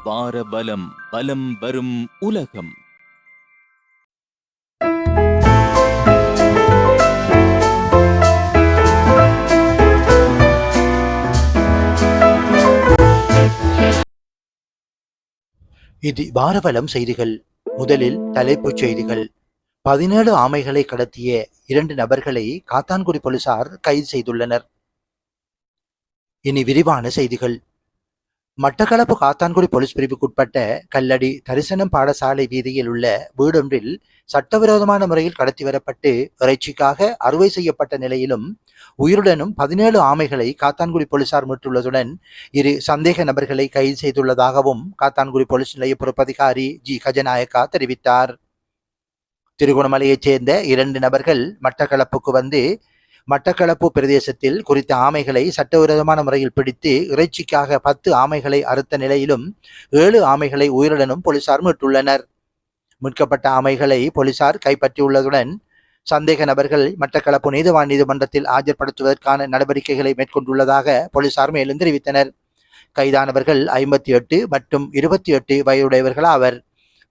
வாரபலம் பலம் வரும் உலகம். இது வாரபலம் செய்திகள். முதலில் தலைப்புச் செய்திகள். 17 ஆமைகளை கடத்திய 2 நபர்களை காத்தான்குடி போலீசார் கைது செய்துள்ளனர். இனி விரிவான செய்திகள். மட்டக்களப்பு காத்தான்குடி போலீஸ் பிரிவுக்குட்பட்ட கல்லடி தரிசனம் பாடசாலை வீதியில் உள்ள வீடொன்றில் சட்டவிரோதமான முறையில் கடத்தி வரப்பட்டு இறைச்சிக்காக அறுவை செய்யப்பட்ட நிலையிலும் உயிருடனும் 17 ஆமைகளை காத்தான்குடி போலீசார் மீட்டுள்ளதுடன் 2 சந்தேக நபர்களை கைது செய்துள்ளதாகவும் காத்தான்குடி போலீஸ் நிலைய பொறுப்பதிகாரி ஜி கஜநாயக்கா தெரிவித்தார். திருகோணமலையைச் சேர்ந்த 2 நபர்கள் மட்டக்களப்புக்கு வந்து மட்டக்களப்பு பிரதேசத்தில் குறித்த ஆமைகளை சட்டவிரோதமான முறையில் பிடித்து இறைச்சிக்காக 10 ஆமைகளை அறுத்த நிலையிலும் 7 ஆமைகளை உயிருடனும் போலீசார் மீட்டுள்ளனர். மீட்கப்பட்ட ஆமைகளை போலீசார் கைப்பற்றியுள்ளதுடன் சந்தேக நபர்கள் மட்டக்களப்பு நீதிவான் நீதிமன்றத்தில் ஆஜர்படுத்துவதற்கான நடவடிக்கைகளை மேற்கொண்டுள்ளதாக போலீசார் மேலும் தெரிவித்தனர். கைதானவர்கள் 58 மற்றும் 28 வயதுடையவர்கள் ஆவர்.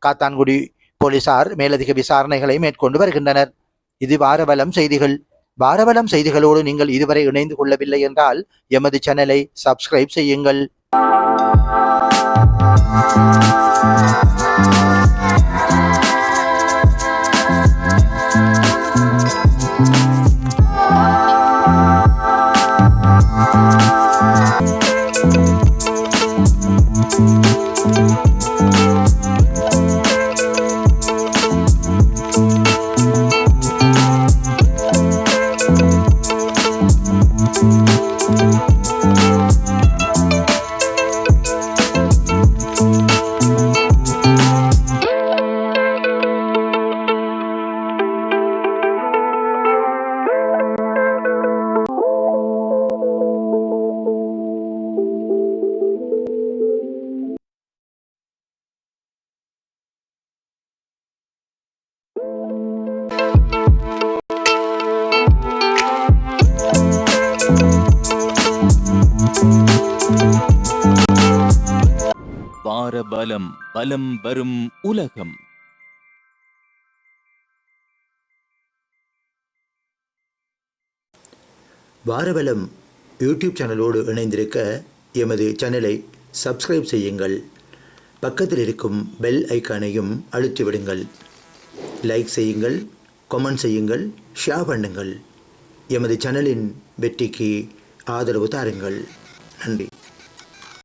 காத்தான்குடி போலீசார் மேலதிக விசாரணைகளை மேற்கொண்டு வருகின்றனர். இது வாரபலம் செய்திகள். வாரபலம் செய்திகளோடு நீங்கள் இதுவரை இணைந்து கொள்ளவில்லை என்றால் எமது சேனலை சப்ஸ்கிரைப் செய்யுங்கள். வாரபலம் பலம் வரும் உலகம். வாரபலம் யூடியூப் சேனலோடு இணைந்திருக்க எமது சேனலை சப்ஸ்கிரைப் செய்யுங்கள். பக்கத்தில் இருக்கும் பெல் ஐக்கானையும் அழுத்திவிடுங்கள். லைக் செய்யுங்கள், கமெண்ட் செய்யுங்கள், ஷேர் பண்ணுங்கள். எமது சேனலின் வெற்றிக்கு ஆதரவு தாருங்கள். நன்றி.